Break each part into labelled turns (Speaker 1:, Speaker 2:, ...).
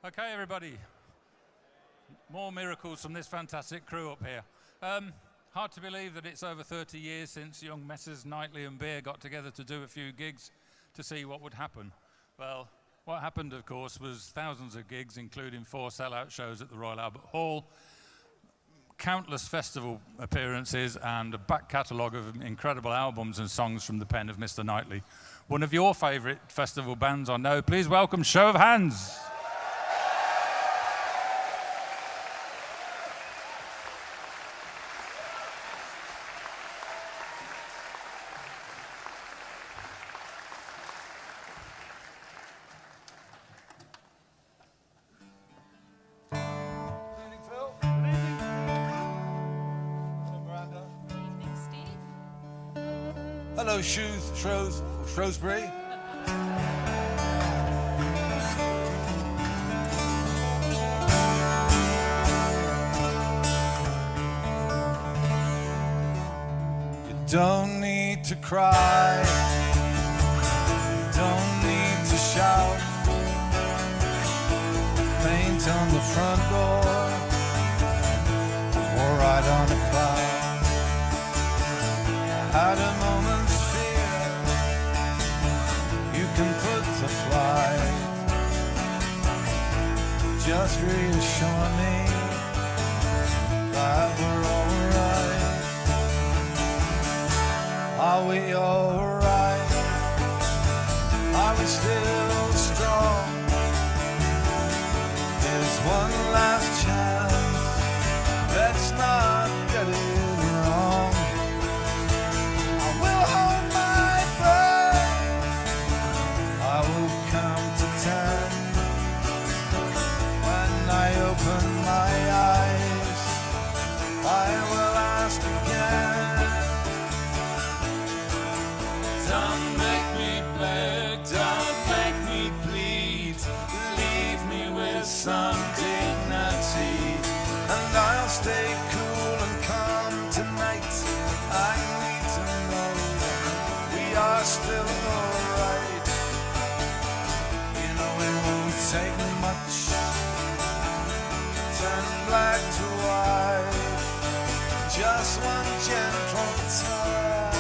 Speaker 1: Okay, everybody. More miracles from this fantastic crew up here. Hard to believe that it's over 30 years since young Messrs Knightley and Beer got together to do a few gigs to see what would happen. Well, what happened, of course, was thousands of gigs, including 4 sellout shows at the Royal Albert Hall, countless festival appearances, and a back catalogue of incredible albums and songs from the pen of Mr. Knightley. One of your favourite festival bands, I know. Please welcome Show of Hands.
Speaker 2: Hello, Shrewsbury. You don't need to cry, you don't need to shout. Paint on the front door, or right on a cloud. I had a moment's fear, you can put to flight. Just reassure me that we're alright. Are we alright? Are we still strong? There's one last chance, let's not get it wrong. I will hold my breath, I will count to 10. When I open my eyes, I will ask again. Don't make me beg, don't make me plead. Leave me with some dignity, and I'll stay cool and calm tonight. I need to know we are still alright. You know it won't take much, turn black to white. Just one gentle touch,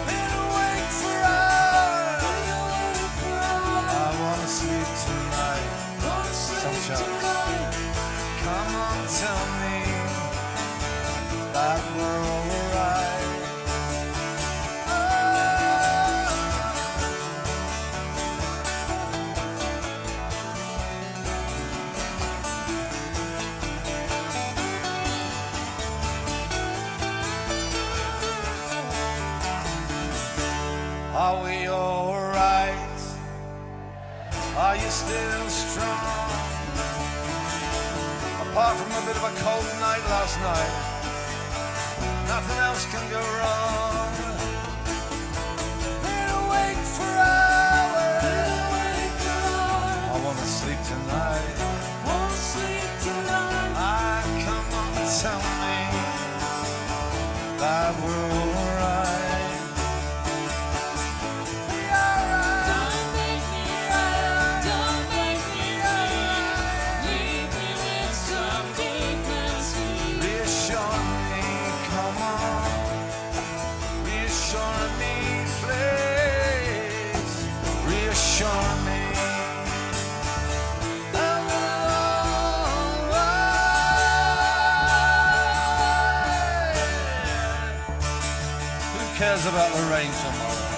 Speaker 2: been awake for hours. I wanna sleep tonight. Sunshine, come on, tell me that we're alright. Are we alright? Are you still strong? Apart from a bit of a cold night last night, nothing else can go wrong. Been awake for hours. I wanna sleep tonight. Ah, come on, tell me that we're alright. Cares about the rain tomorrow?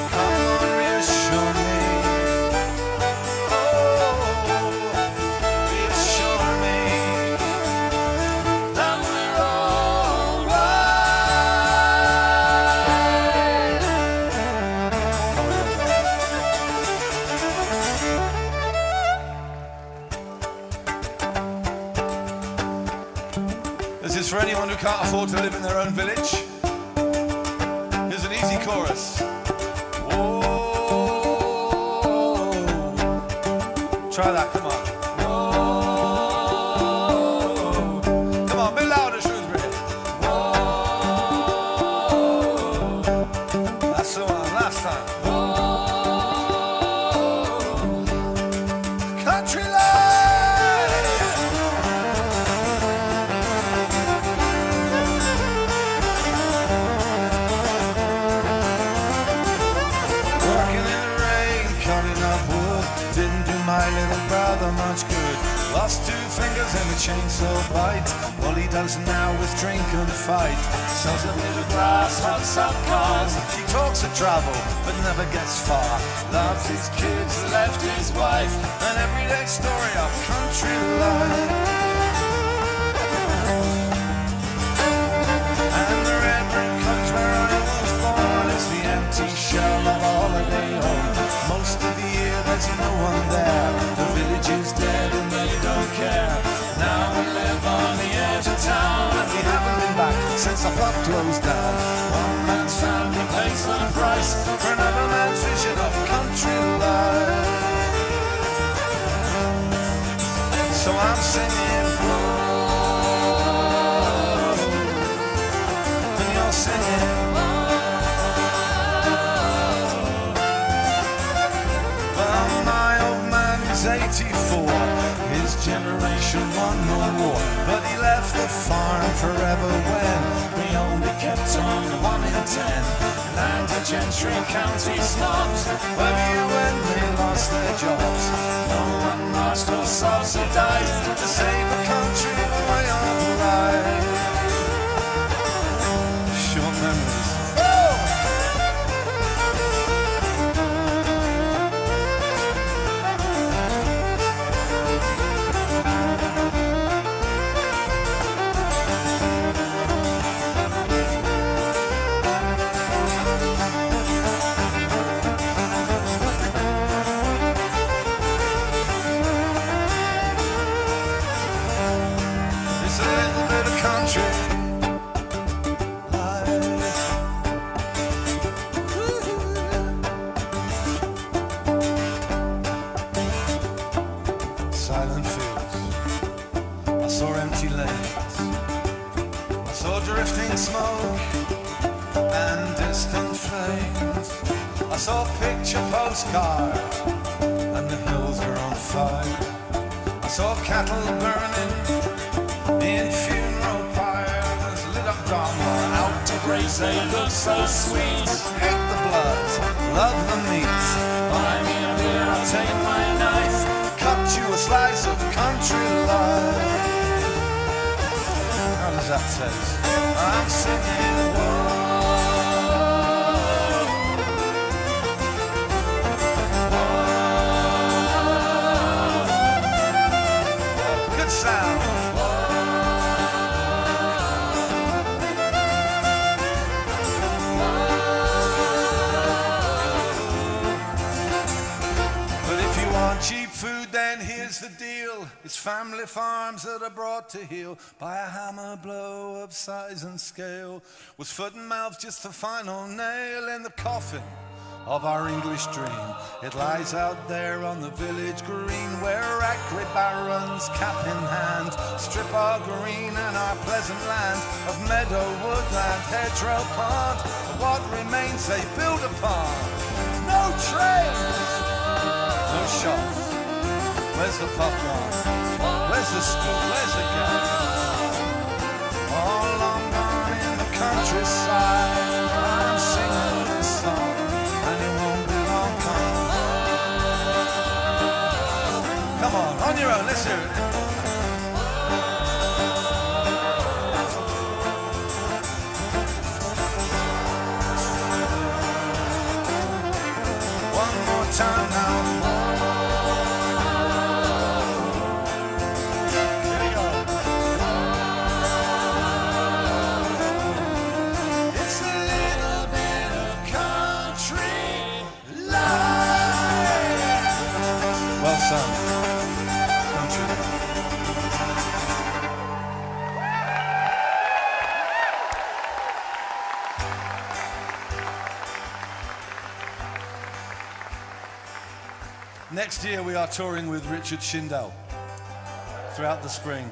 Speaker 2: Come on, This is for anyone who can't afford to live in their own village. Here's an easy chorus. Whoa. Try that, come on. Whoa. Come on, a bit louder, Shrewsbury. Whoa. That's the one, last time. Whoa. Country life. My little brother much good. Lost 2 fingers in a chainsaw bite. All he does now is drink and fight. Sells a bit of grass, huts up cars. He talks of travel, but never gets far. Loves his kids, left his wife. An everyday story of country life. And the red brick comes where I was born. It's the empty shell of a holiday home. Most of the year there's no one there. The village is dead and they don't care. Now we live on the edge of town, and we haven't been back since the pub closed down. One man's family pays the price for another man's vision of country life. So I'm singing, whoa, and you're singing, my old man is 84. His generation won the war, but he left the farm forever when we only kept on 1 in 10. Land of gentry, county snobs, where you when they lost their jobs. No one marched or subsidized to save a country way of life. Short memories. Silent fields, I saw empty lanes, I saw drifting smoke and distant flames. I saw picture postcards and the hills were on fire. I saw cattle burning in funeral pyres, lit up dharma out to graze. They look so sweet. Hate the blood, love the meat. Buy me a beer, I'll take my knife, cut you a slice of country life. How does that taste? I'm singing, whoa. Whoa. Good sound. Cheap food, then here's the deal. It's family farms that are brought to heel by a hammer blow of size and scale. Was foot and mouth just the final nail in the coffin of our English dream? It lies out there on the village green, where acrid barons, cap in hand, strip our green and our pleasant land of meadow, woodland, hedgerow, pond. What remains they build upon? No trails, no shops. Where's the pub gone? Where's the school? Where's the gas? All long gone in the countryside. I'm singing this song, and it won't be long gone. Come on your own, let's hear it. One more time now. Here we go.
Speaker 3: Next year we are touring with Richard Shindell throughout the spring.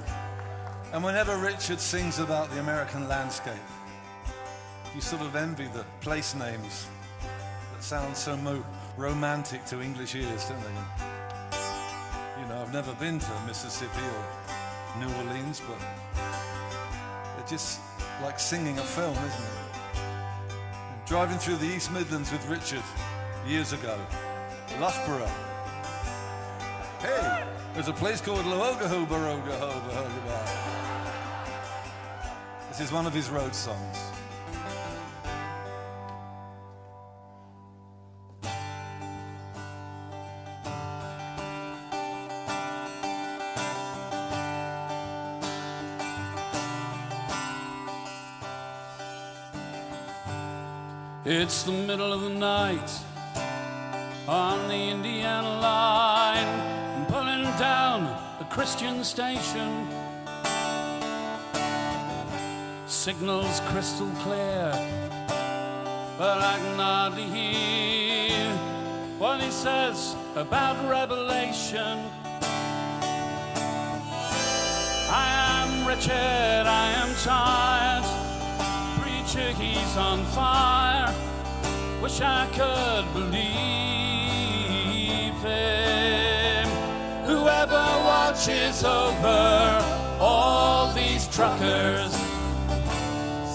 Speaker 3: And whenever Richard sings about the American landscape, you sort of envy the place names that sound so romantic to English ears, don't they? You know, I've never been to Mississippi or New Orleans, but they're just like singing a film, isn't it? Driving through the East Midlands with Richard years ago, Loughborough. Hey, there's a place called Luogahoba. This is one of his road songs.
Speaker 2: It's the middle of the night on the Indiana line. I'm pulling down a Christian station. Signal's crystal clear, but I can hardly hear what he says about Revelation. I am Richard, I am tired. Preacher, he's on fire. Wish I could believe him. Whoever watches over all these truckers,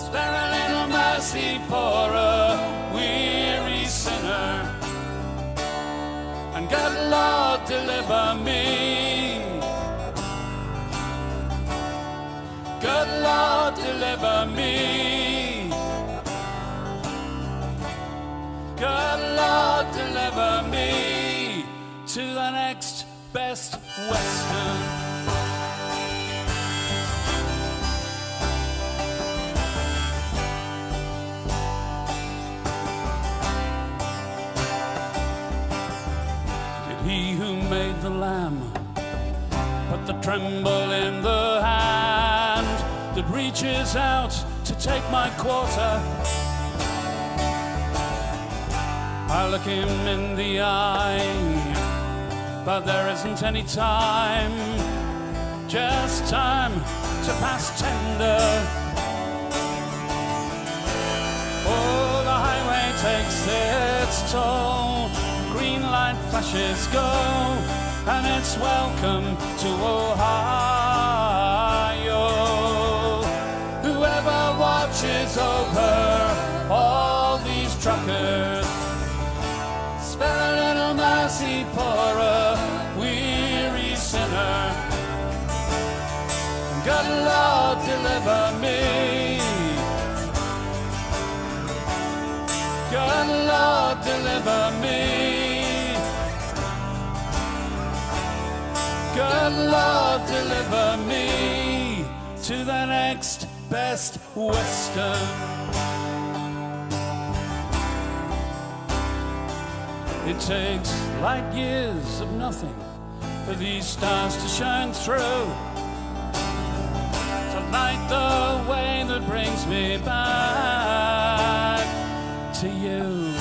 Speaker 2: spare a little mercy for a weary sinner. And good Lord, deliver me. Good Lord, deliver me. Good Lord, deliver me to the next best Western. Did he who made the lamb put the tremble in the hand that reaches out to take my quarter? I look him in the eye, but there isn't any time, just time to pass tender. Oh, the highway takes its toll, green light flashes go, and it's welcome to Ohio. Whoever watches over all these truckers, spare a little mercy for a weary sinner. Good Lord, deliver me. Good Lord, deliver me. Good Lord, deliver me to the next best Western. It takes light years of nothing for these stars to shine through, to light the way that brings me back to you.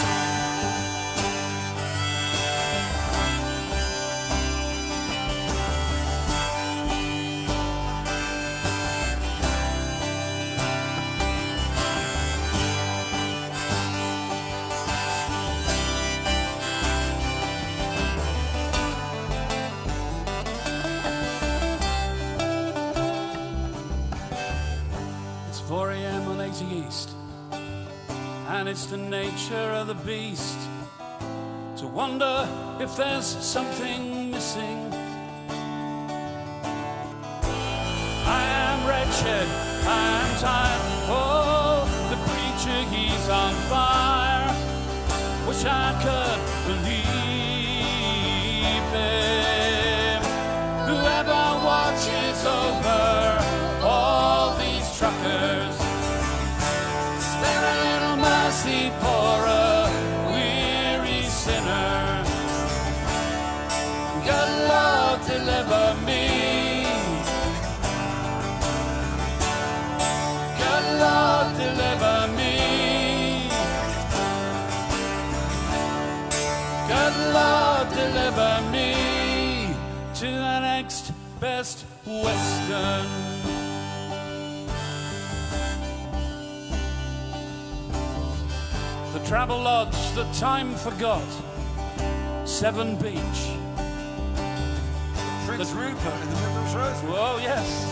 Speaker 2: East, and it's the nature of the beast to wonder if there's something missing. I am wretched, I am tired. Oh, the preacher, he's on fire. Wish I could believe him. Whoever watches over all these truckers, spare a little mercy for a weary sinner. Good Lord, deliver me. Good Lord, deliver me. Best Western. The Travel Lodge that time forgot, Severn Beach.
Speaker 3: Prince Rupert in the Midlands Rose.
Speaker 2: Oh yes.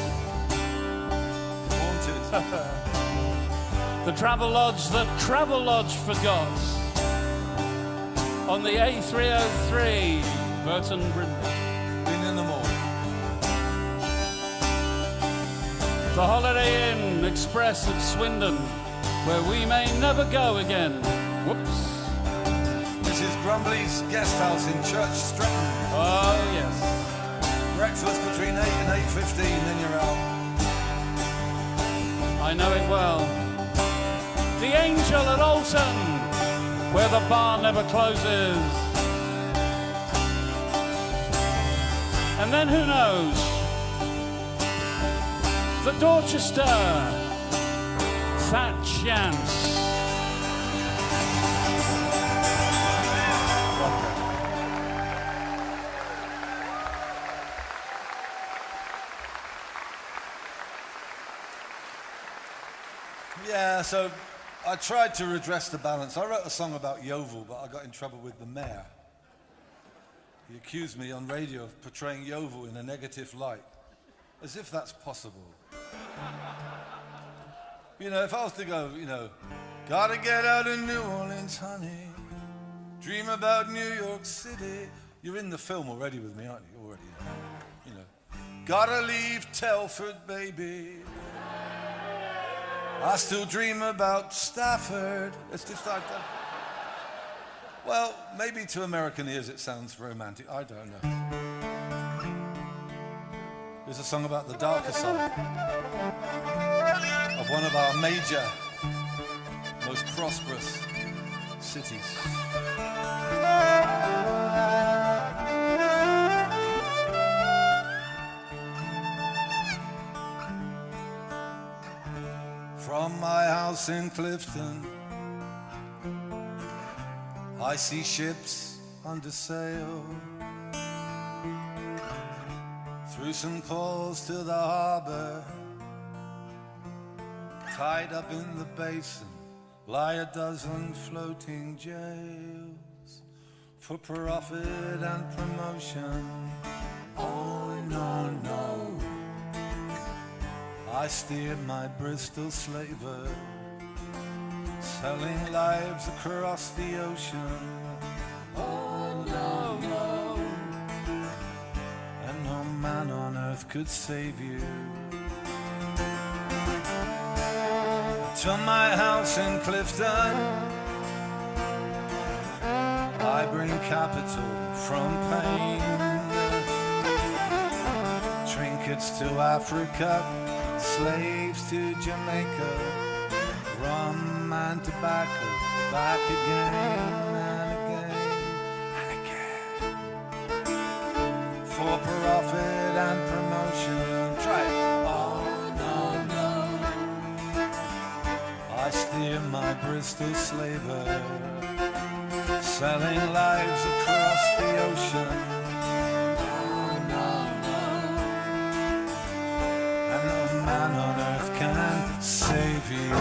Speaker 3: Haunted.
Speaker 2: The Travel Lodge that Travel Lodge forgot, on the A303, Burton Brindley.
Speaker 3: Been in them all.
Speaker 2: The Holiday Inn Express at Swindon, where we may never go again. Whoops.
Speaker 3: Mrs. Grumbly's guest house in Church Stretton.
Speaker 2: Oh, yes.
Speaker 3: Breakfast between 8 and 8:15, then you're out.
Speaker 2: I know it well. The Angel at Alton, where the bar never closes. And then who knows? The Dorchester, Fat Chance.
Speaker 3: Yeah, so I tried to redress the balance. I wrote a song about Yeovil, but I got in trouble with the mayor. He accused me on radio of portraying Yeovil in a negative light, as if that's possible. You know, if I was to go, gotta get out of New Orleans, honey, dream about New York City. You're in the film already with me, aren't you? Already, gotta leave Telford, baby. I still dream about Stafford. It's just like that. Well, maybe to American ears it sounds romantic. I don't know. There's a song about the darker side of one of our major, most prosperous cities. From my house in Clifton, I see ships under sail. Through St. Paul's to the harbor, tied up in the basin, lie a dozen floating jails for profit and promotion. Oh, no, no. I steered my Bristol slaver, selling lives across the ocean. Oh, no, no. And no man on earth could save you. To my house in Clifton, I bring capital from pain. Trinkets to Africa, slaves to Jamaica, rum and tobacco, back again and again and again, for profit and promotion. Try it. Oh, no, no. I steer my Bristol slaver, selling lives across the ocean. Man on earth can save you.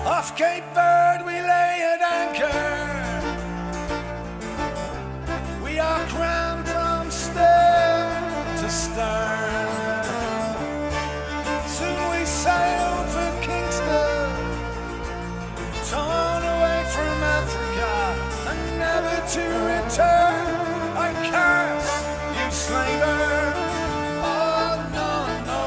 Speaker 3: Off Cape Verde we lay at anchor. We are crowned from stern to stern. Soon we sail for Kingston, torn away from Africa and never to return. I curse you, slaver. Oh, no, no.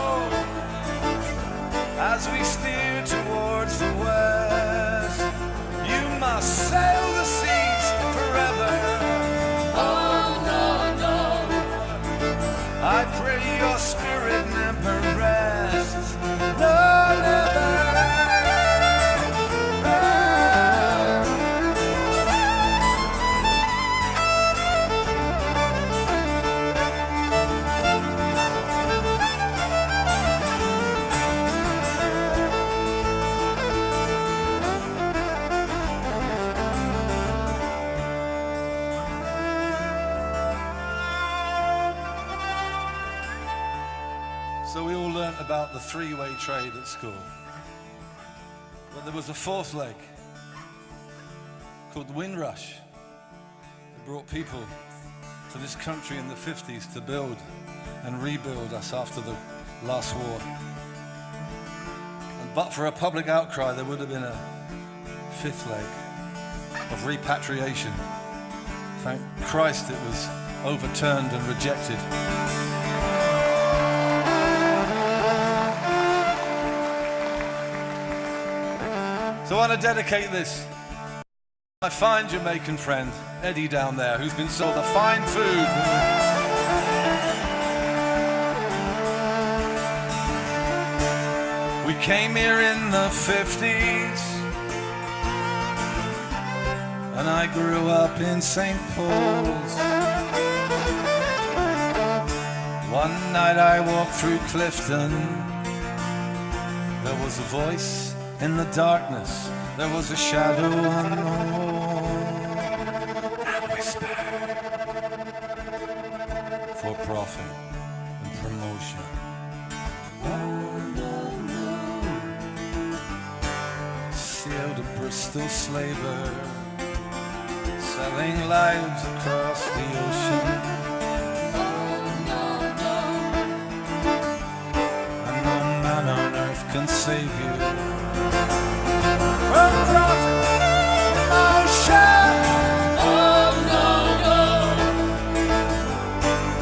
Speaker 3: As we steer towards the west, you must sail the seas forever. Oh, no, no. I pray your spirit never rests. No, never. So we all learnt about the three-way trade at school. But there was a fourth leg called the Windrush. It brought people to this country in the 50s to build and rebuild us after the last war. But for a public outcry, there would have been a fifth leg of repatriation. Thank Christ it was overturned and rejected. So I want to dedicate this to my fine Jamaican friend, Eddie down there, who's been sold a fine food. We came here in the 50s, and I grew up in St. Paul's. One night I walked through Clifton. There was a voice in the darkness, there was a shadow on the wall. That whispered, for profit and promotion. Sailed a Bristol slaver, selling lives across the ocean. And no man on earth can save you from promotion. Oh no, no.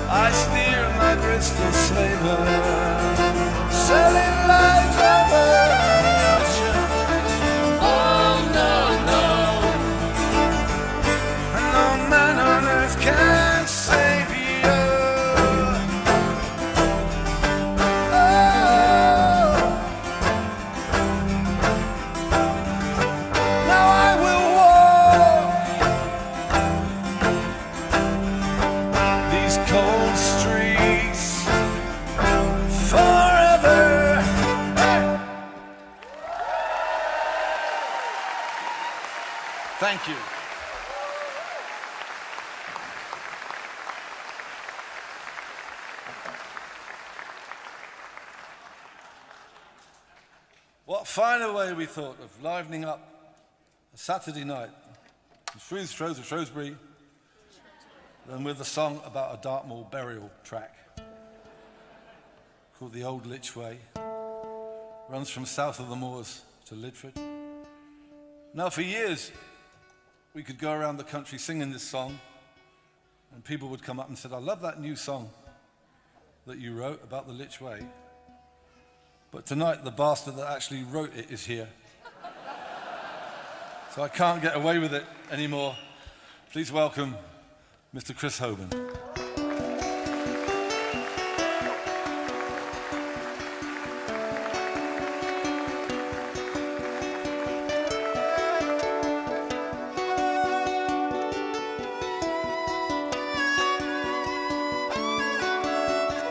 Speaker 3: I steer my Bristol slaver, selling lives over the ocean. Oh no, no. And no man on earth can save you. Now I will walk these cold streets forever. Thank you. What finer way, we thought, of livening up a Saturday night in Shrewsbury than with a song about a Dartmoor burial track called The Old Litch Way. Runs from south of the moors to Lidford. Now, for years, we could go around the country singing this song, and people would come up and say, I love that new song that you wrote about the Litch Way. But tonight, the bastard that actually wrote it is here. So I can't get away with it anymore. Please welcome Mr. Chris Hoban.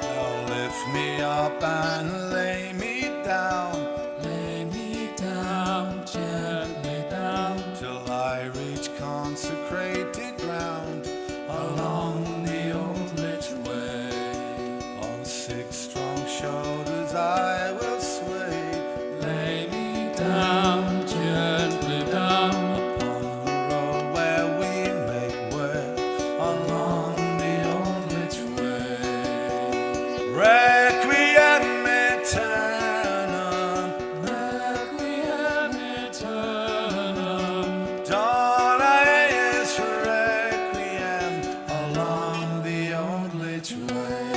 Speaker 3: Now lift me up and lay me down.
Speaker 2: Lay me down, gently down,
Speaker 3: Till I reach consecrated ground
Speaker 2: along the old Litch Way.
Speaker 3: On 6 strong shoulders I will sway
Speaker 2: Lay me down, gently down,
Speaker 3: upon the road where we make way
Speaker 2: along the old Litch Way.
Speaker 3: Requiem aeternam,
Speaker 2: Requiem aeternam,
Speaker 3: Dona eis requiem
Speaker 2: along the old Litch Way.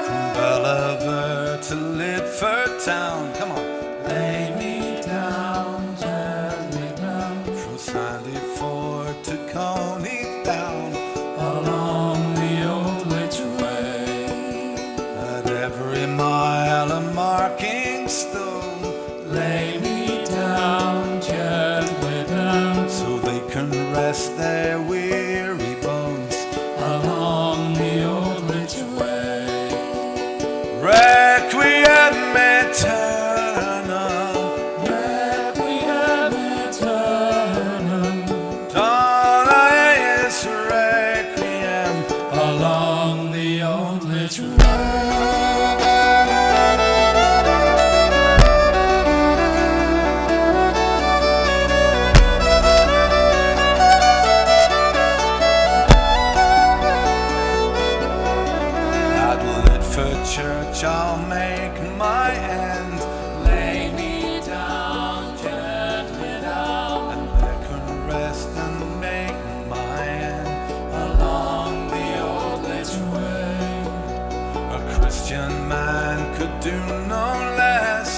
Speaker 3: from Bellever to Lidford town. Come on.
Speaker 2: Lay me down, gently down,
Speaker 3: From Sandyford to Coney down.
Speaker 2: along the old Litch Way.
Speaker 3: At every mile a marking stone,
Speaker 2: Lay me down, gently down,
Speaker 3: so they can rest their weary bones.
Speaker 2: along the old Litch Way.
Speaker 3: Requiem aeternam, do no less.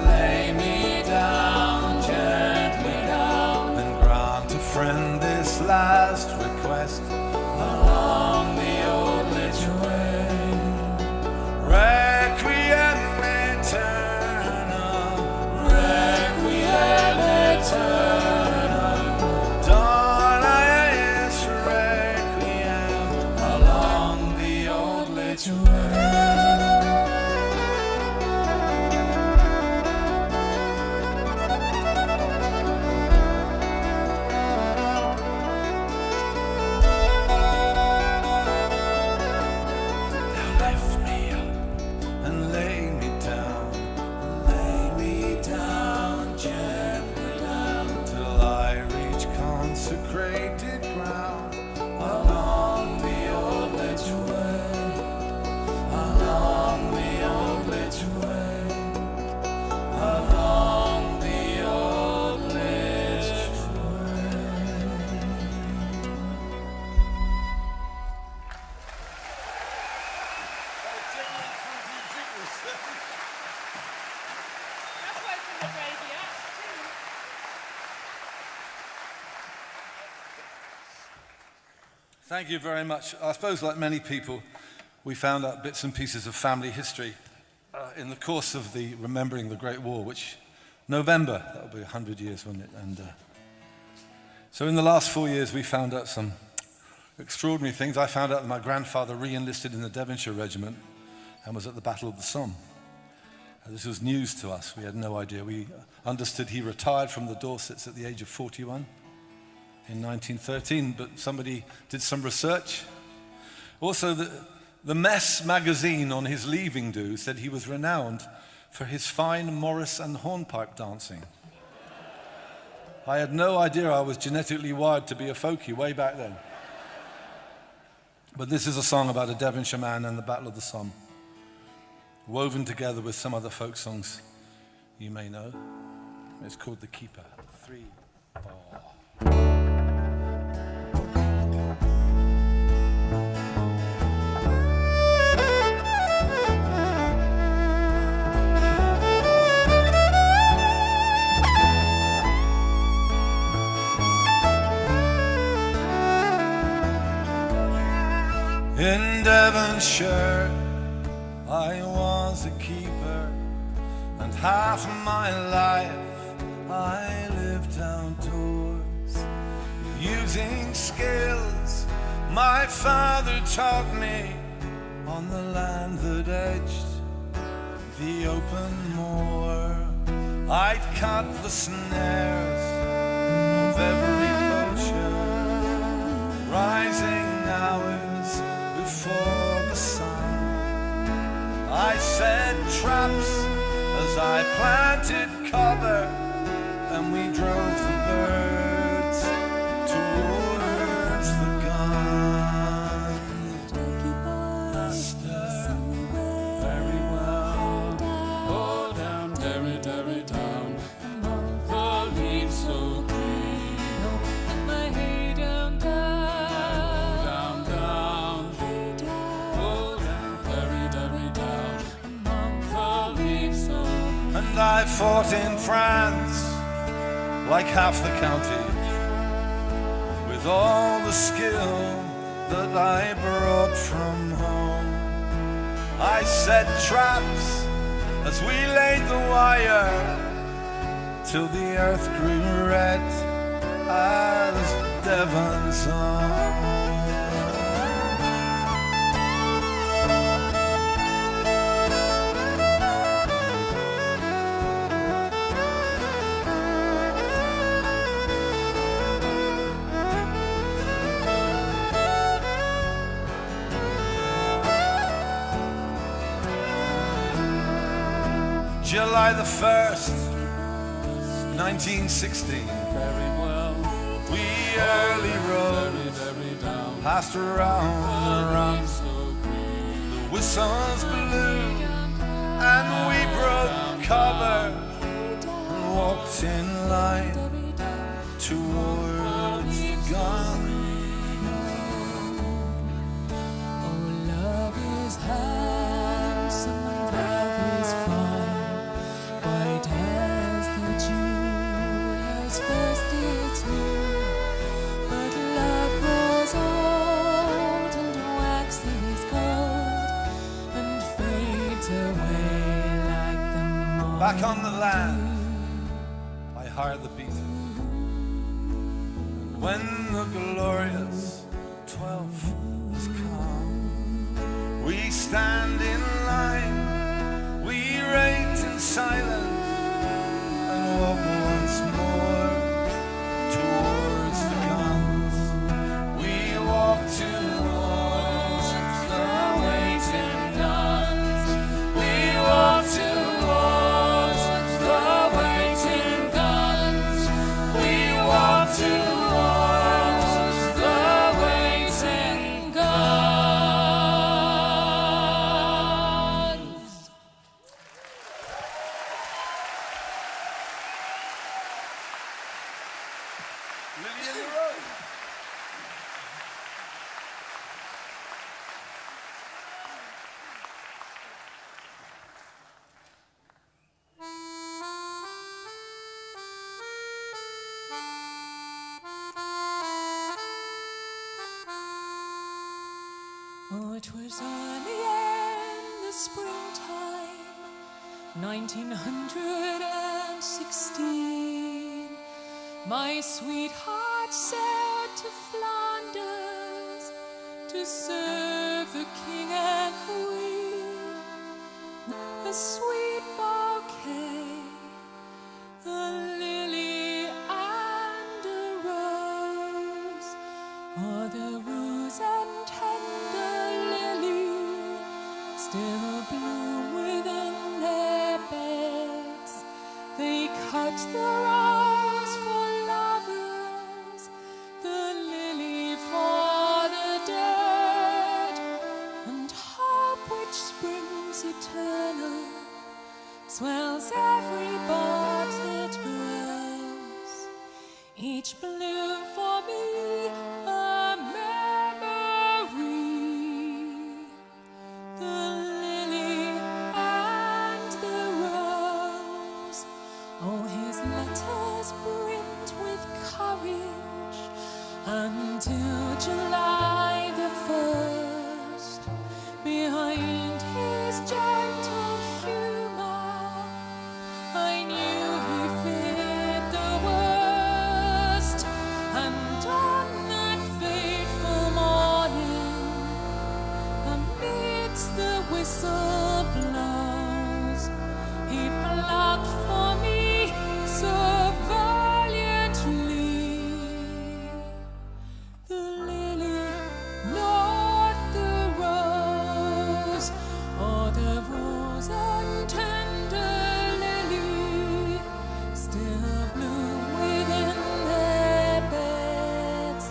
Speaker 2: Lay me down, gently down,
Speaker 3: Then grant a friend this last request.
Speaker 2: along the old lich way.
Speaker 3: Requiem aeternam,
Speaker 2: Requiem aeternam,
Speaker 3: Dona eis requiem.
Speaker 2: along the old lich way.
Speaker 3: Lift me up and lay me down,
Speaker 2: Lay me down, gently down,
Speaker 3: till I reach consecrated ground.
Speaker 2: along the old lich way. Along the old lich way. Along the old lich way.
Speaker 4: That's why it's in the radio.
Speaker 3: Thank you very much. I suppose, like many people, we found out bits and pieces of family history in the course of the Remembering the Great War, which November, that'll be 100 years, won't it? And so in the last 4 years, we found out some extraordinary things. I found out that my grandfather re-enlisted in the Devonshire Regiment and was at the Battle of the Somme. This was news to us. We had no idea. We understood he retired from the Dorsets at the age of 41 in 1913, but somebody did some research. Also, the Mess magazine on his leaving do said he was renowned for his fine Morris and hornpipe dancing. I had no idea I was genetically wired to be a folkie way back then. But this is a song about a Devonshire man and the Battle of the Somme, woven together with some other folk songs you may know. It's called The Keeper. 3, 4. In Devonshire, I was a keeper, and half of my life I lived outdoors, using skills my father taught me on the land that edged the open moor. I'd cut the snares of every poacher, rising hours before the sun. I set traps as I planted cover, and we drove the birds towards the gun. Master, very well.
Speaker 2: Oh, down, derry, derry, down, among the leaves so green.
Speaker 4: And my hay down, down.
Speaker 2: Down, down, oh, down, derry, derry, down, among the leaves so green.
Speaker 3: And I fought in France, like half the county, with all the skill that I brought from home. I set traps as we laid the wire, till the earth grew red as Devon's own. July the 1st, 1916.
Speaker 2: Very well,
Speaker 3: We early rose,
Speaker 2: very, very down,
Speaker 3: passed around the run.
Speaker 2: so green.
Speaker 3: The whistles blew, and we broke cover and walked in line towards the gun.
Speaker 4: Oh, love is handsome and love is
Speaker 3: back on the land, I hired the beaters. And when the glorious 12th has come, we stand in line, we rate in silence, and walk once more towards the guns. We walk towards the waiting guns. We walk towards the waiting guns. We walk towards the waiting guns. Lillian Rowe.
Speaker 4: Oh, it was early in the springtime, 1916. My sweetheart sailed to Flanders to serve the king and queen. A sweet bouquet, a lily and a rose, or the rose and tender lily still bloom within their beds. They cut the rose for lovers, the lily for the dead, and hope which springs eternal swells every bud that grows. Each bloom for me a memory. The lily and the rose. Oh, his letters brimmed with courage until July the 1st. Behind his gentle humor, I knew he feared the worst. And on that fateful morning, amidst the whistle blows, he plucked for me so valiantly the lily, not the rose, or the rose and tender lily still bloom within their beds.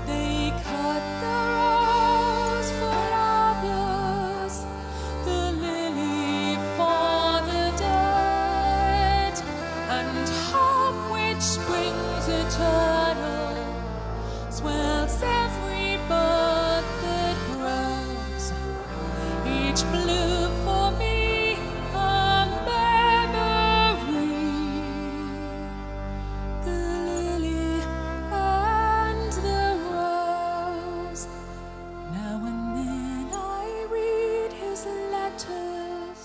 Speaker 4: They cut the rose for lovers, the lily for the dead, and hope which springs eternal swells every bud that grows. Each bloom for me a memory. The lily and the rose. Now and then I read his letters,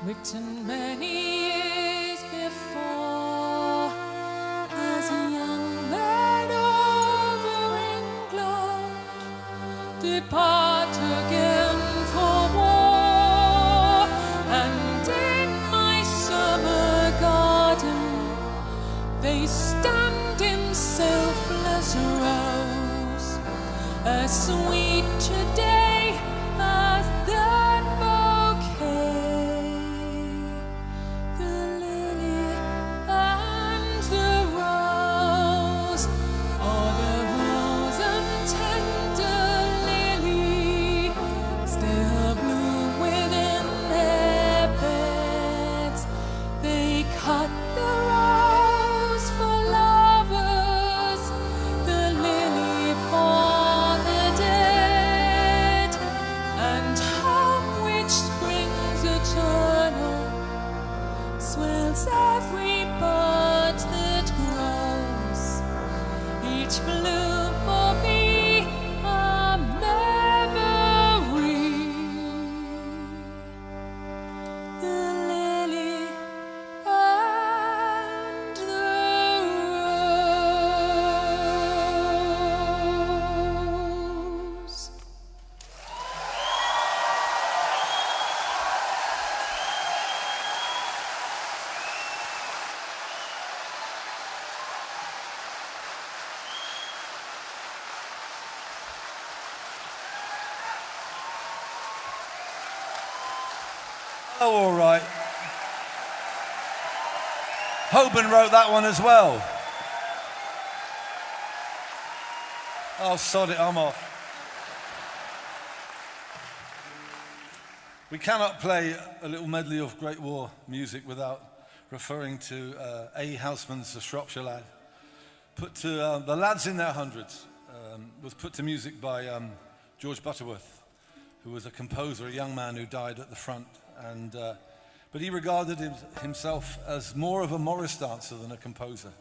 Speaker 4: written many years before, as a young man over England depart again for war. And in my summer garden they stand in selfless rows, as sweet today as that bouquet. The lily and the rose, or the rose and tender lily still bloom within their beds. They cut the rose for lovers, the lily for the dead, and
Speaker 3: Oh, all right. Hoban wrote that one as well. Oh, sod it, I'm off. We cannot play a little medley of Great War music without referring to A. Houseman's The Shropshire Lad. Put to The Lads in Their Hundreds. Was put to music by George Butterworth, who was a composer, a young man who died at the front. But he regarded himself as more of a Morris dancer than a composer.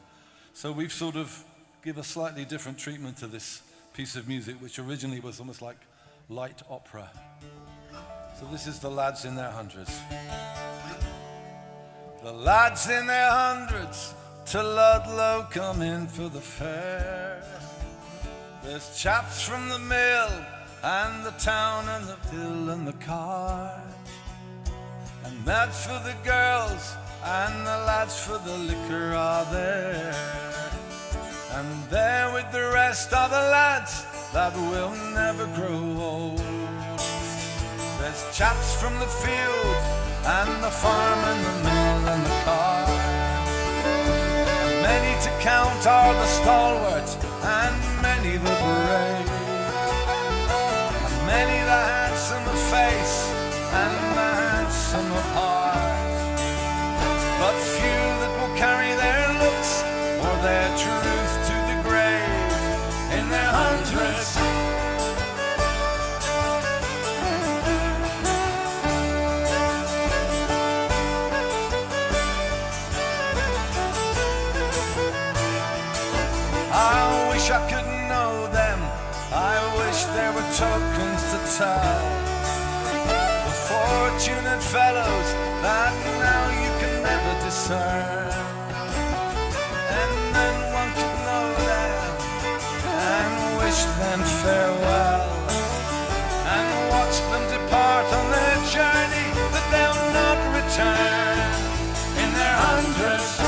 Speaker 3: So we've sort of give a slightly different treatment to this piece of music, which originally was almost like light opera. So this is The Lads in Their Hundreds. The lads in their hundreds to Ludlow come in for the fair. There's chaps from the mill and the town and the hill and the cart. And that's for the girls and the lads for the liquor are there. And there with the rest are the lads that will never grow old. There's chaps from the field and the farm and the mill and the cart. And many to count are the stalwart and many the brave. And many the handsome of face and the handsome of heart. But few that will carry their looks or their truth to the grave in their hundreds. I wish I could know them. I wish there were tokens to tell the fortunate fellows that now you can never discern. And then one could know them and wish them farewell and watch them depart on their journey that they'll not return in their hundreds.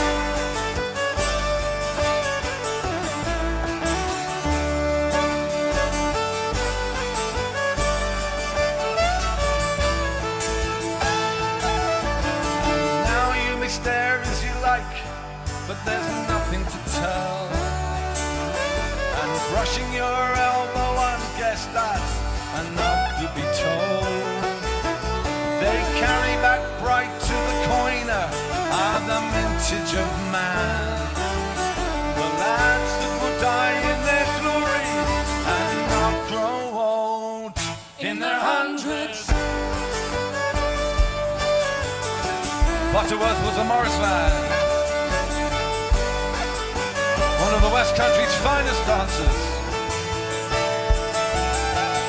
Speaker 3: Stare as you like, but there's nothing to tell. And brushing your elbow on guess that's enough to be told. They carry back bright to the coiner are the mintage of man. The lads that will die in their glory and not grow old in their hundreds. Butterworth was a Morris lad, one of the West Country's finest dancers.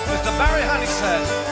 Speaker 3: Mr. Barry Honeysett.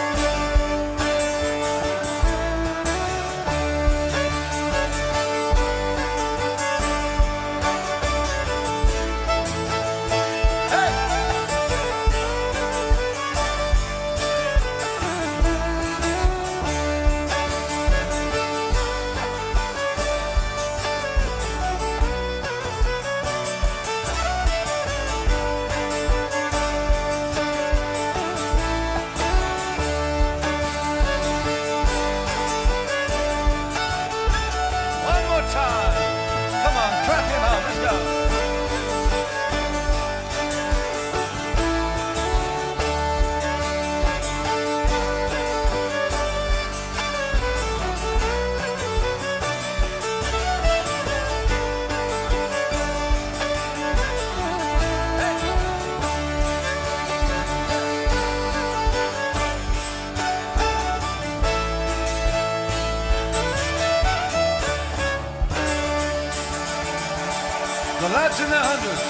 Speaker 3: The lads in their hundreds.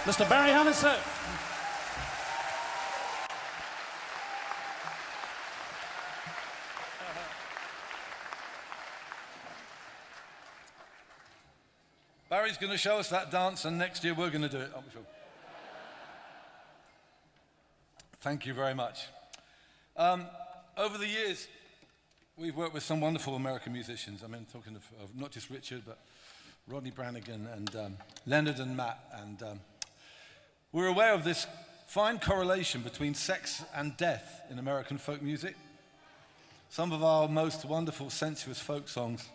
Speaker 5: Mr. Barry Honeysett.
Speaker 3: Barry's going to show us that dance, and next year we're going to do it, aren't we, Phil? Thank you very much. Over the years, we've worked with some wonderful American musicians. I mean, talking of not just Richard, but Rodney Brannigan and Leonard and Matt. And we're aware of this fine correlation between sex and death in American folk music. Some of our most wonderful, sensuous folk songs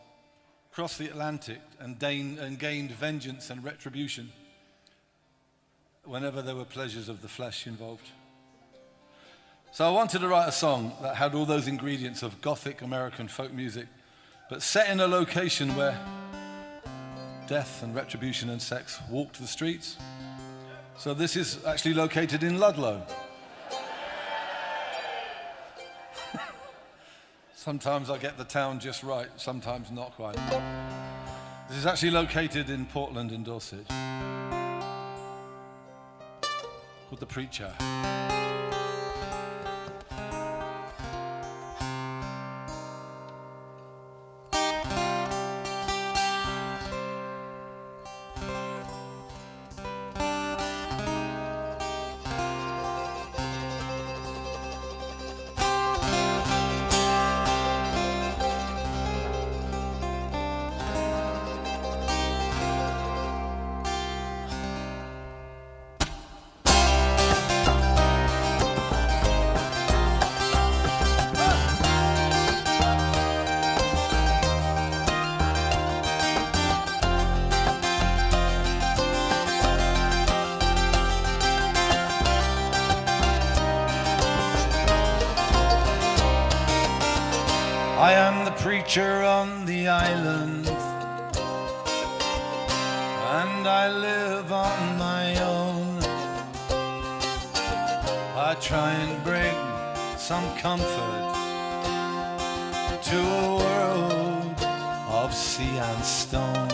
Speaker 3: crossed the Atlantic and gained vengeance and retribution whenever there were pleasures of the flesh involved. So I wanted to write a song that had all those ingredients of Gothic American folk music, but set in a location where death and retribution and sex walked the streets. So this is actually located in Ludlow. Sometimes I get the town just right, sometimes not quite. This is actually located in Portland in Dorset, called The Preacher. I am the preacher on the island, and I live on my own. I try and bring some comfort to a world of sea and stone.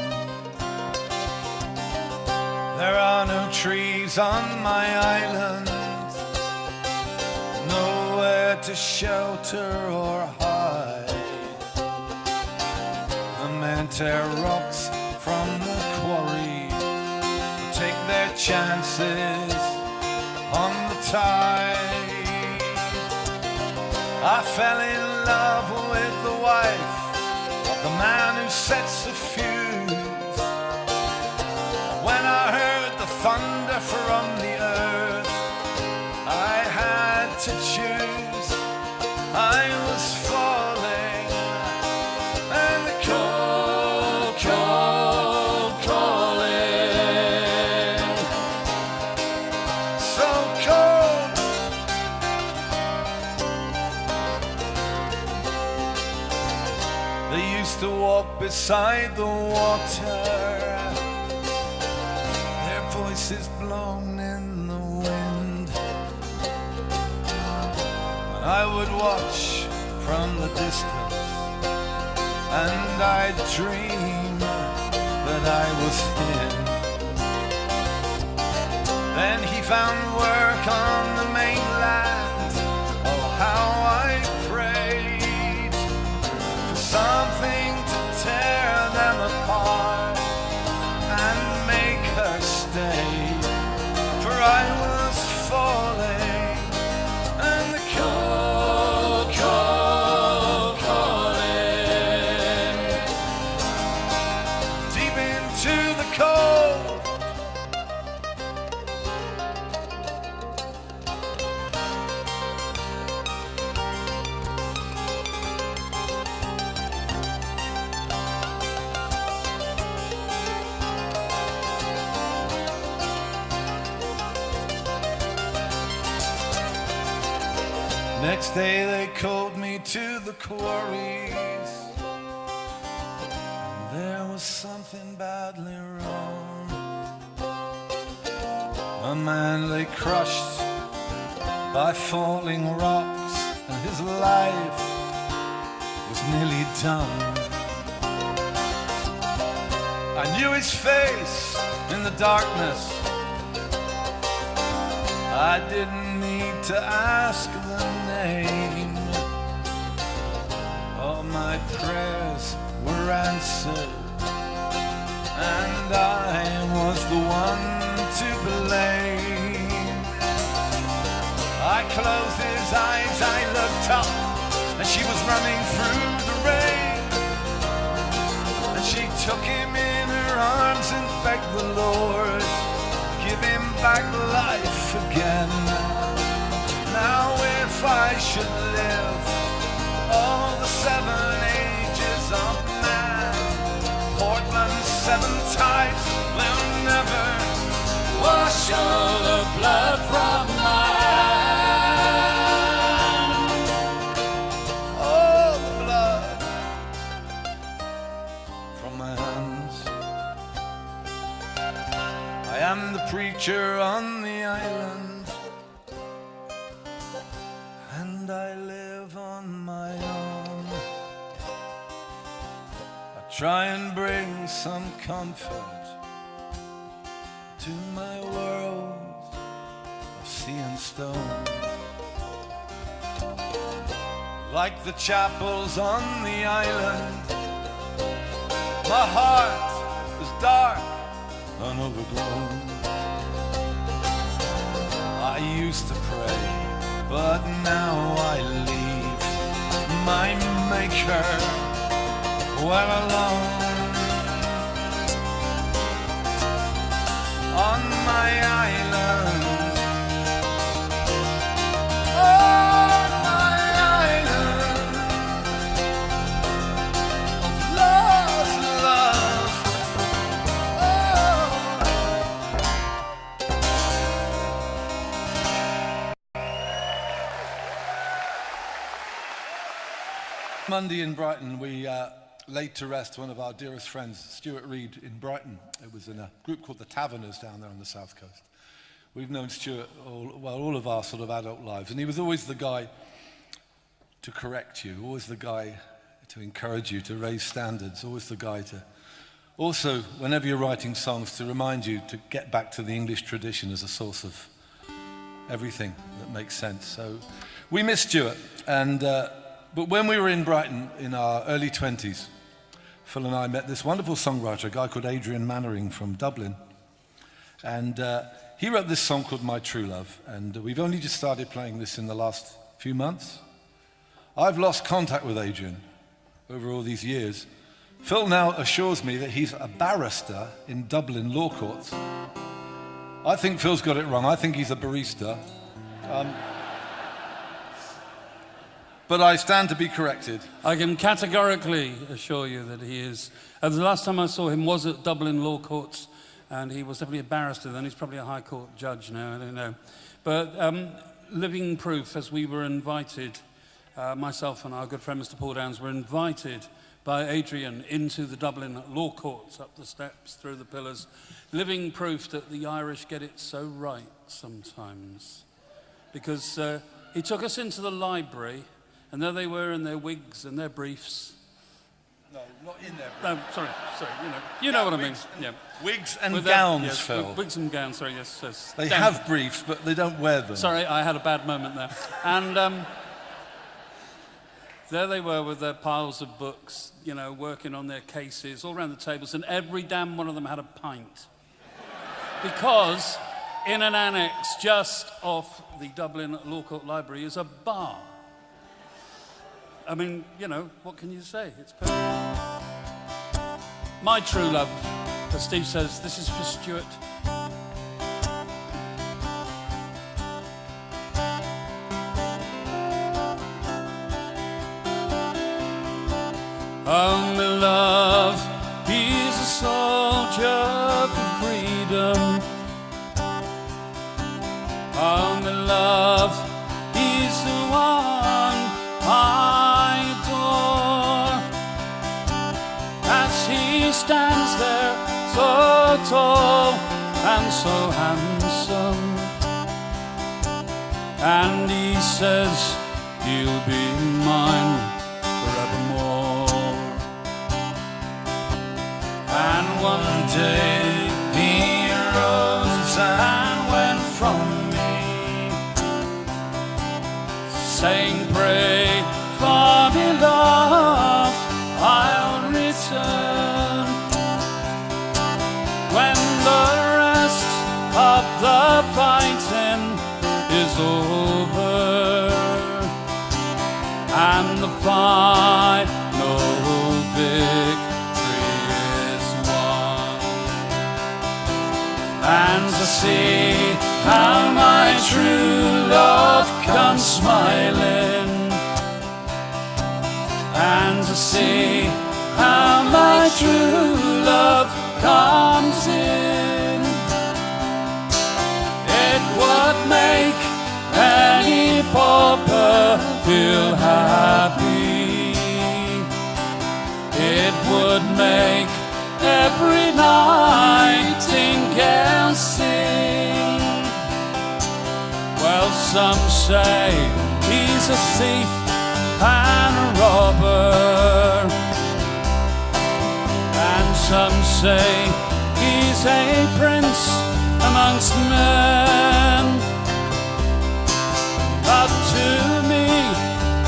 Speaker 3: There are no trees on my island, nowhere to shelter or hide. The men tear rocks from the quarry, take their chances on the tide. I fell in love with the wife of the man who sets the fuse. When I heard the thunder from the earth, I had to choose. I was falling, and the cold, cold calling, so cold. They used to walk beside the water, their voices blown in the wind. I would watch from the distance, and I'd dream that I was him. Then he found work on the mainland. Oh, how I prayed for something to tear them apart and make her stay, for I was falling, and the cold, cold calling, deep into the cold. Next day they called me to the quarries. There was something badly wrong. A man lay crushed by falling rocks, and his life was nearly done. I knew his face in the darkness. I didn't need to ask the name. All my prayers were answered, and I was the one to blame. I closed his eyes, I looked up, and she was running through the rain. And she took him in her arms and begged the Lord, give him back life again. should live all the 7 ages of man. Portland's 7 tides will never wash all the blood from my hand. All the blood from my hands. I am the preacher on the island, and I live on my own. I try and bring some comfort to my world of sea and stone. Like the chapels on the island, my heart is dark and overgrown. I used to pray, but now I leave my maker well alone. On my island, on my island of lost love. Monday in Brighton, we laid to rest one of our dearest friends, Stuart Reid, in Brighton. It was in a group called the Taverners down there on the south coast. We've known Stuart all of our sort of adult lives, and he was always the guy to correct you, always the guy to encourage you, to raise standards, always the guy to also, whenever you're writing songs, to remind you to get back to the English tradition as a source of everything that makes sense. So we miss Stuart, and but when we were in Brighton in our early 20s, Phil and I met this wonderful songwriter, a guy called Adrian Mannering from Dublin. And he wrote this song called My True Love, and we've only just started playing this in the last few months. I've lost contact with Adrian over all these years. Phil now assures me that he's a barrister in Dublin law courts. I think Phil's got it wrong. I think he's a barista. But I stand to be corrected.
Speaker 5: I can categorically assure you that he is. The last time I saw him was at Dublin Law Courts, and he was definitely a barrister then. He's probably a High Court judge now, I don't know. But living proof, as we were invited, myself and our good friend Mr. Paul Downs were invited by Adrian into the Dublin Law Courts, up the steps, through the pillars. Living proof that the Irish get it so right sometimes. Because he took us into the library, and there they were in their wigs and their briefs.
Speaker 3: No, not in there.
Speaker 5: No, sorry, you know what I mean. Yeah.
Speaker 3: Wigs and
Speaker 5: With
Speaker 3: gowns,
Speaker 5: yes,
Speaker 3: Phil.
Speaker 5: Wigs and gowns, sorry, yes.
Speaker 3: They have briefs, but they don't wear them.
Speaker 5: Sorry, I had a bad moment there. And there they were with their piles of books, you know, working on their cases, all around the tables, and every damn one of them had a pint. Because in an annex just off the Dublin Law Court Library is a bar. I mean, you know, what can you say? It's perfect. My True Love, as Steve says, this is for Stuart. Oh, my love, he's a soldier for freedom. Oh, my love, he's the one I adore. As he stands there so tall and so handsome, and he says he'll be mine forevermore. And one day he rose and went from me, saying, pray for me, love, I'll return. When the rest of the fighting is over, and the final victory is won, and to see how my true love comes smiling, and to see how my true love comes in. It would make any pauper feel happy. It would make every nightingale sing. Well, some say he's a thief and a robber, and some say he's a prince amongst men. But to me,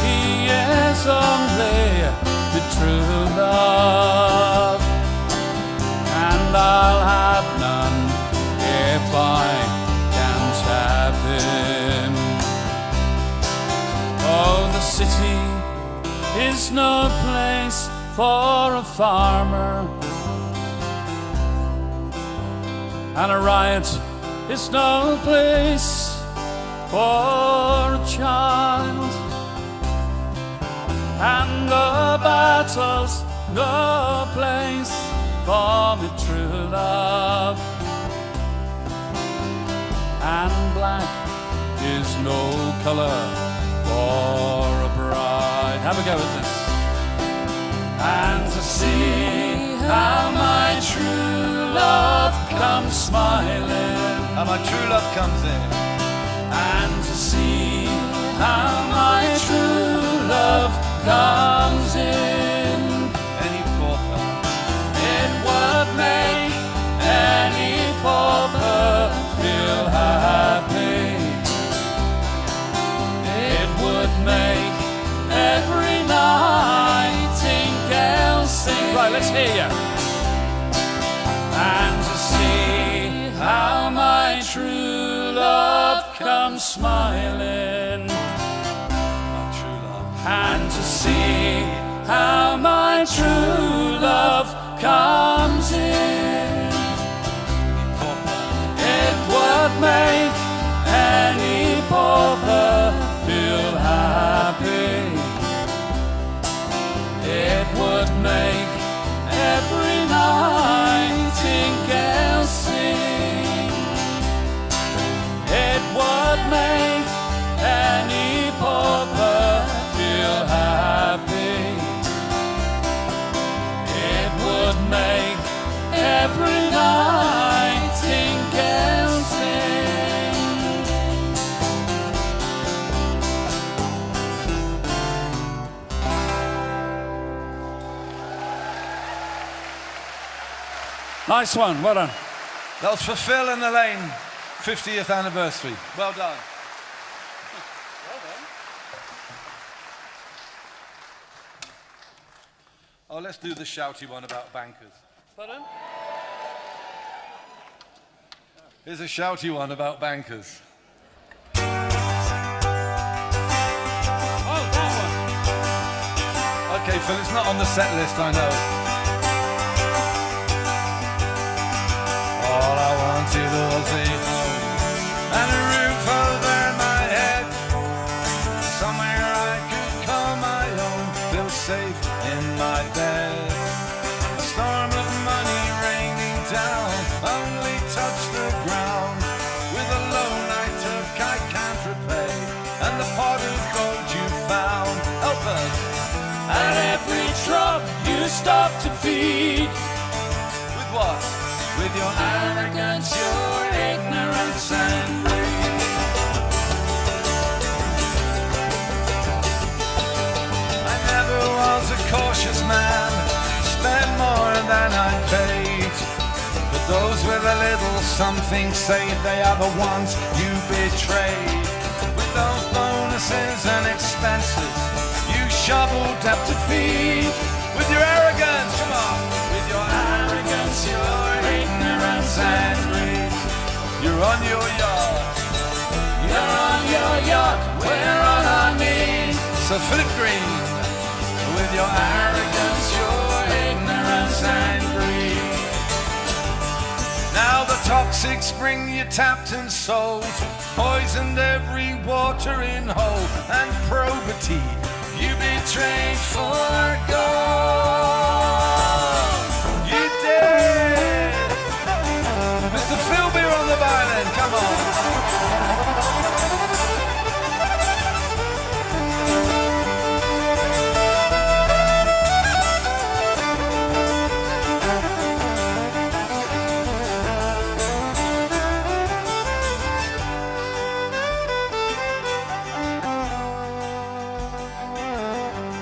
Speaker 5: he is only the true love, and I'll have none if I can't have him. Oh, the city is no place for a farmer, and a riot is no place for a child, and the battle's no place for me true love, and black is no colour for a bride. Have a go at this. And to see how my true love comes smiling,
Speaker 3: How my true love comes in.
Speaker 5: and to see how my true love comes in.
Speaker 3: Any pauper.
Speaker 5: It would make any pauper feel happy. It would make every nightingale sing. Right, let's hear you. And to see how my true love comes smiling,
Speaker 3: My true love.
Speaker 5: and to see how my true love comes in.
Speaker 3: Any pauper.
Speaker 5: It would make any pauper feel happy. It would make every nightingale sing. It would make any pauper feel happy. It would make every nightingale sing. Nice one, well done.
Speaker 3: That was for Phil and Elaine, 50th anniversary. Well done. Oh, let's do the shouty one about bankers.
Speaker 5: Pardon?
Speaker 3: Here's a shouty one about bankers.
Speaker 5: Oh, that one.
Speaker 3: Okay, Phil, it's not on the set list, I know. All I wanted was a home and a roof over my head, somewhere I could call my own, feel safe in my bed. A storm of money raining down only touched the ground. With a loan I took I can't repay, and the pot of gold you found. Help us.
Speaker 5: At every drop you stop to feed.
Speaker 3: With what?
Speaker 5: With your arrogance, your ignorance and greed.
Speaker 3: I never was a cautious man, spent more than I paid. But those with a little something saved, they are the ones you betrayed. With those bonuses and expenses, you shoveled up to feed. With your arrogance, come on, with your arrogance, your ignorance and greed. You're on your yacht,
Speaker 5: You're on your yacht, we're on our knees.
Speaker 3: so Philip Green. With your arrogance, your ignorance and greed. Now the toxic spring you tapped and sold, poisoned every watering hole, and probity you betrayed for gold. You did. Mr. Philby on the violin, come on.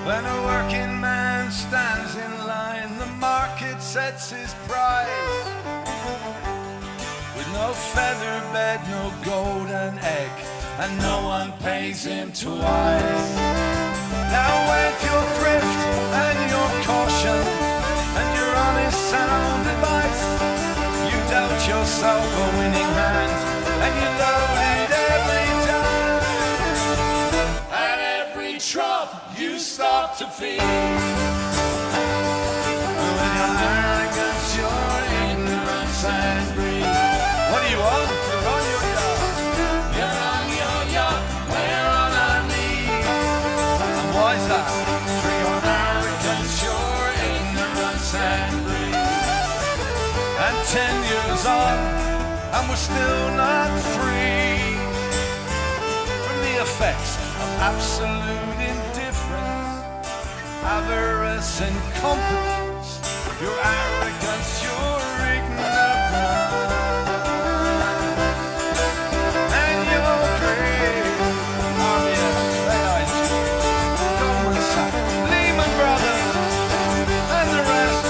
Speaker 3: When a working man stands in line, the market sets his price. With no feather bed, no golden egg, and no one pays him twice. Now with your thrift and your caution and your honest sound advice, you dealt yourself a winning hand, and you loaded every time. And every drop you start to feed. With your arrogance, your ignorance and greed. What are you on? You're on your yacht. You're on your yacht. We're on our knees. And why is that? For your arrogance, your ignorance and greed. And 10 years on, and we're still not free from the effects of absolute indifference, avarice and competence, your arrogance, your ignorance, and your greed. RBS, AIG, Goldman Sachs, Lehman Brothers, and the rest.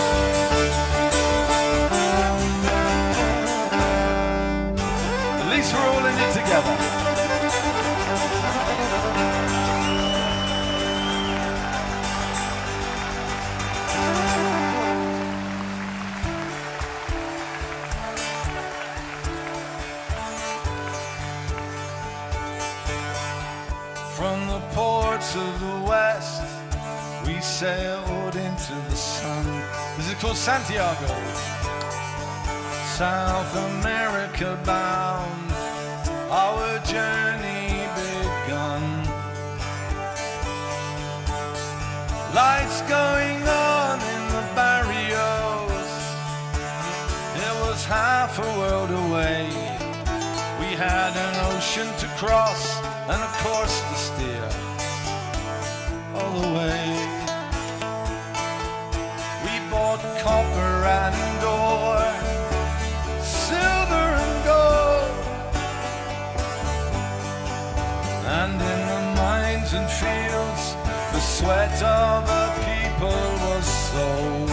Speaker 3: At least we're all in it together. From the ports of the west, we sailed into the sun. This is called Santiago. South America bound, our journey begun. Lights going on in the barrios. It was half a world away. We had an ocean to cross and a course to steer all the way. We bought copper and ore, silver and gold, and in the mines and fields the sweat of a people was sold.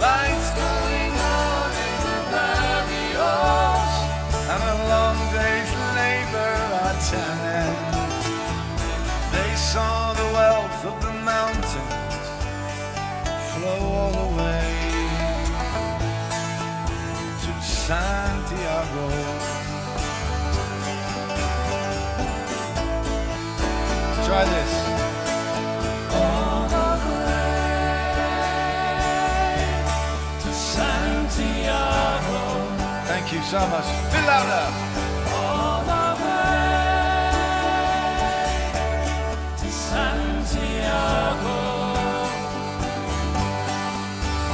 Speaker 3: Lights going on in the barrios, and a long day's labor at an end. They saw the wealth of the mountains flow all the way to Santiago. Try this. All the way to Santiago. Thank you so much. Bit louder. All the way to Santiago.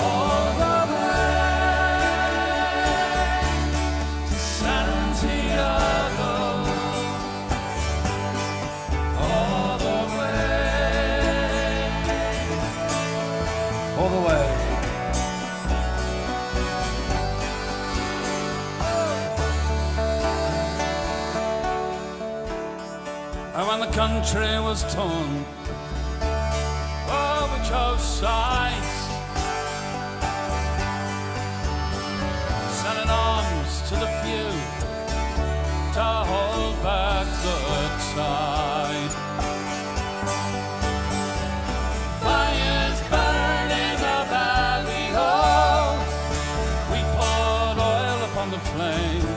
Speaker 3: All the way to Santiago. All the way. All the way.
Speaker 5: And when the country was torn, oh, we chose sides, selling arms to the few to hold back the tide. Fires burn in the valley, oh, we poured oil upon the flame.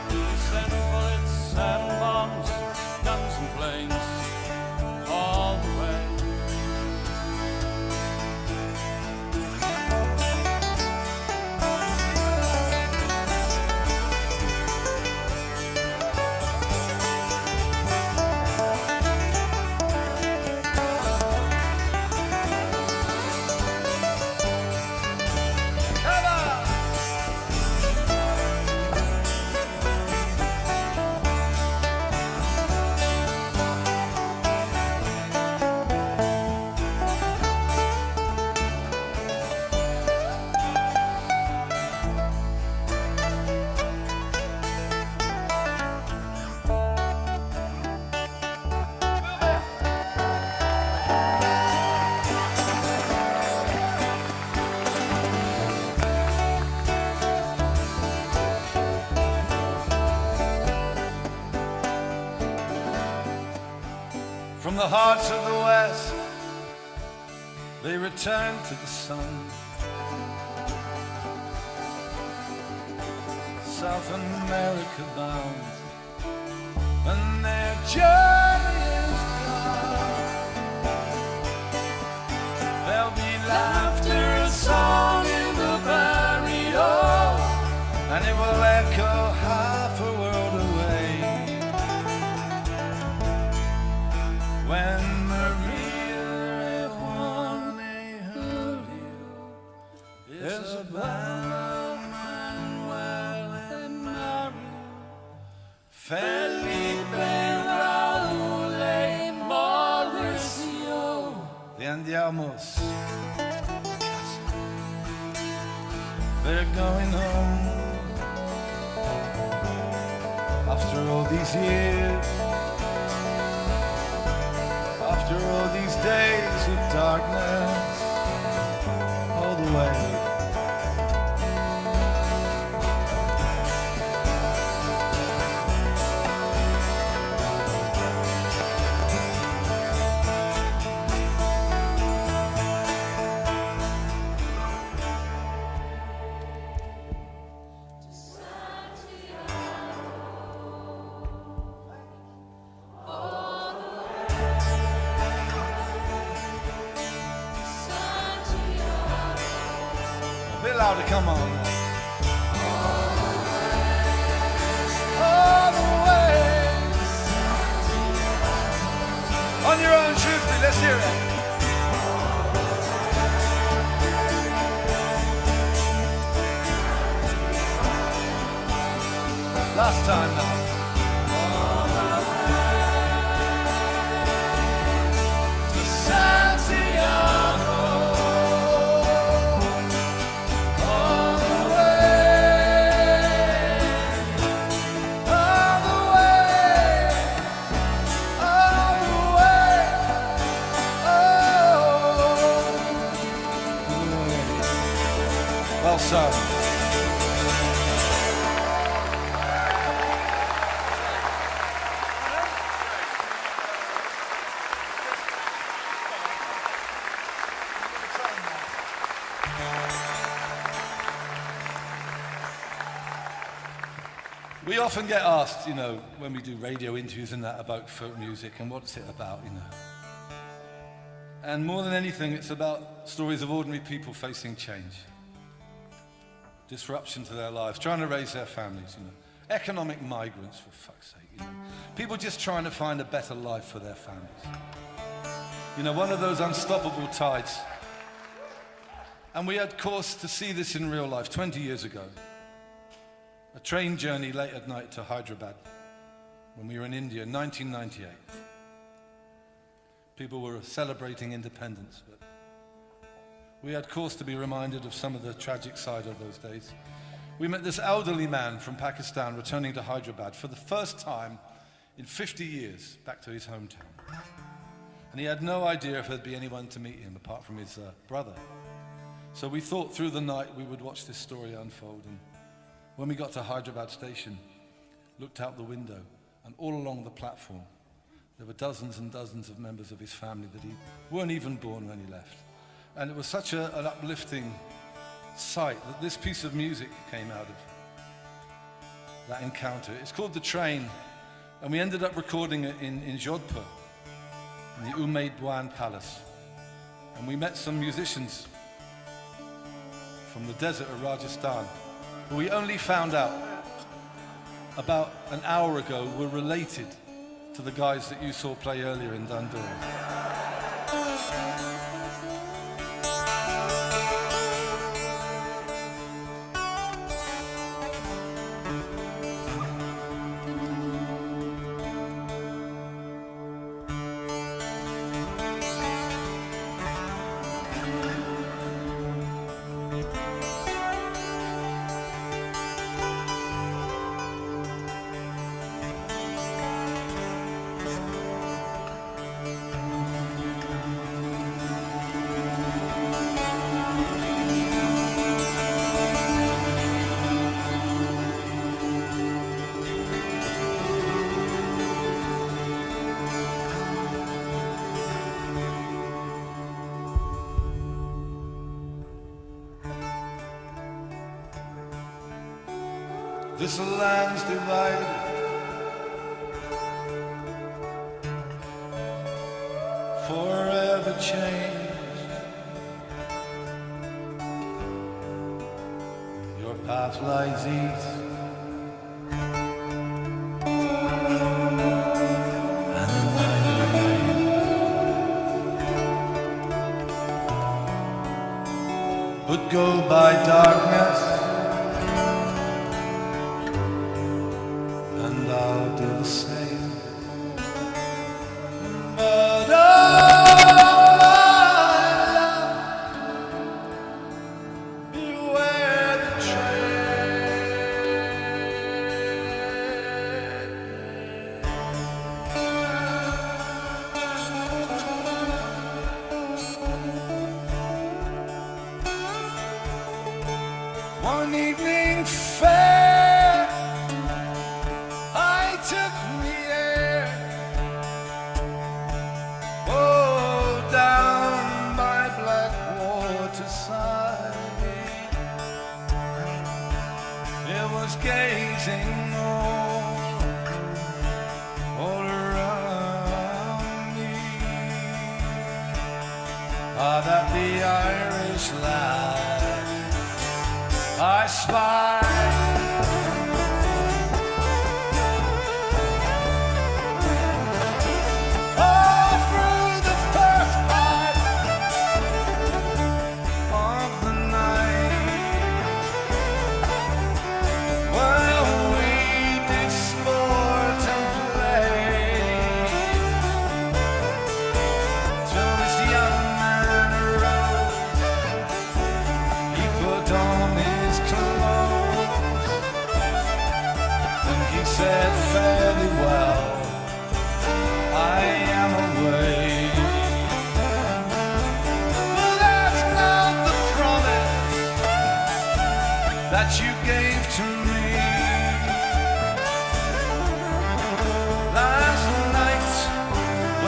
Speaker 5: We sent bullets and bombs, guns and planes, all the way.
Speaker 3: the hearts of the West, they return to the sun. South America bound, and their journey is done. There'll be laughter, a song in the barrio, and it will echo half a world away. When Maria Juana Julio Isabella Manuel and Mario Felipe Raúl y Mauricio, the andiamos. They're going home after all these years, after all these days of darkness, all the way. A bit louder, come on. All the way. On your own, truthfully, let's hear it. Last time now. To Santiago. All the way. All the way. All the way. Oh. Well sung. We often get asked, you know, when we do radio interviews and that about folk music and what's it about, you know. And more than anything, it's about stories of ordinary people facing change, disruption to their lives, trying to raise their families, you know. Economic migrants, for fuck's sake, you know. People just trying to find a better life for their families. You know, one of those unstoppable tides. And we had cause to see this in real life 20 years ago. A train journey late at night to Hyderabad when we were in India in 1998. People were celebrating independence, but we had cause to be reminded of some of the tragic side of those days. We met this elderly man from Pakistan returning to Hyderabad for the first time in 50 years back to his hometown. And he had no idea if there'd be anyone to meet him apart from his brother. So we thought through the night we would watch this story unfold. And when we got to Hyderabad station, looked out the window, and all along the platform, there were dozens and dozens of members of his family that he weren't even born when he left. And it was such an uplifting sight that this piece of music came out of that encounter. It's called The Train, and we ended up recording it in Jodhpur, in the Umaid Bwan Palace. And we met some musicians from the desert of Rajasthan, who we only found out about an hour ago were related to the guys that you saw play earlier in Dandur. This land's divided, forever changed. Your path lies east, and the night remains. But go by darkness, and I'll do the same. But oh, my love, beware the One evening fair, I took the air, oh, down by Blackwater side. It was gazing all around me, that the Irish lad I spy. All through the first part of the night, well, we did sport and play till this young man arose. He put on his clothes, and he said fairly well, I am away. But that's not the promise that you gave to me last night,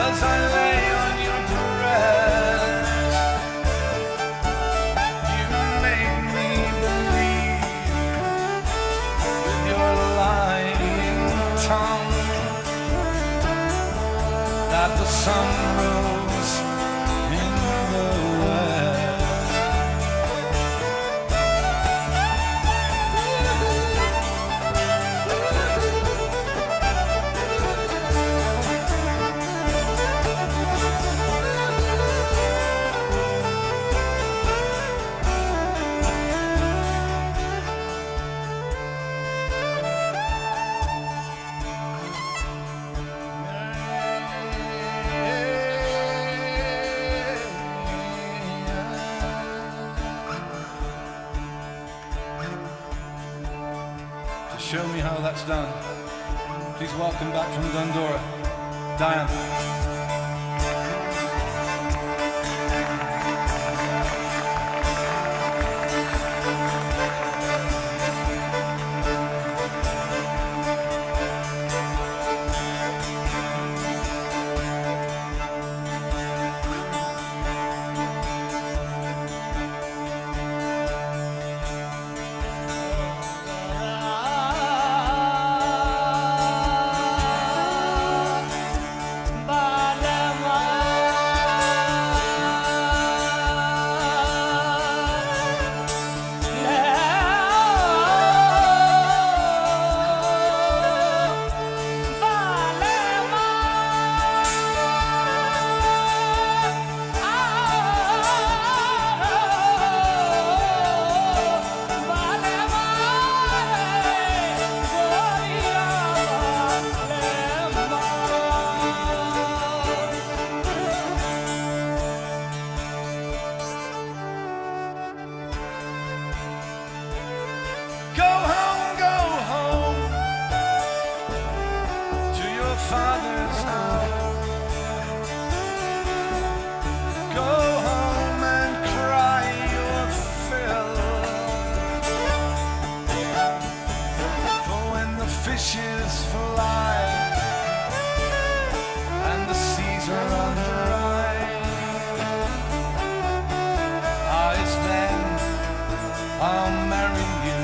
Speaker 3: as I lay on your breast. You made me believe with your lying tongue that the sun rose in the west. To show me how that's done, please welcome back from Dundora, Diane. Go home to your father's house. Go home and cry your fill. For when the fishes fly and the seas are undry, it's then I'll marry you.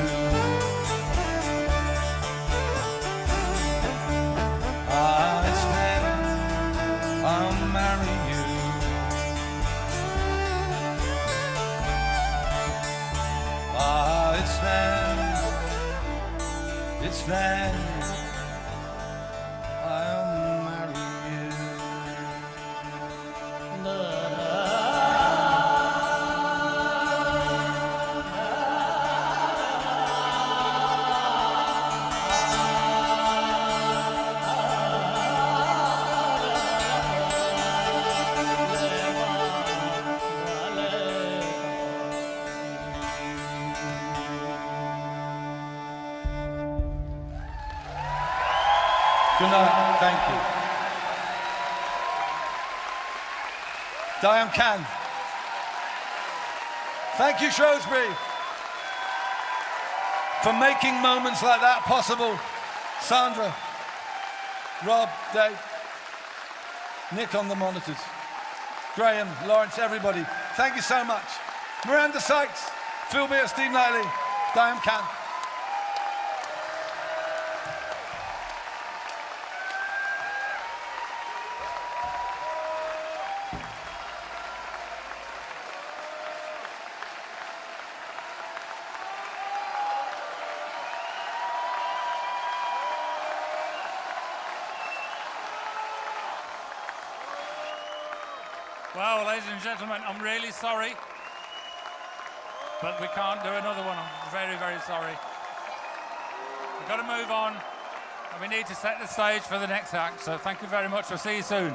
Speaker 3: It's then I'll marry you. Good night. Thank you. Diane Can. Thank you, Shrewsbury, for making moments like that possible. Sandra, Rob, Dave, Nick on the monitors, Graham, Lawrence, everybody. Thank you so much. Miranda Sykes, Phil Beer, Steve Knightley, Diane Can.
Speaker 1: Well, ladies and gentlemen, I'm really sorry, but we can't do another one. I'm very, very sorry. We've got to move on, and we need to set the stage for the next act, so thank you very much. We'll see you soon.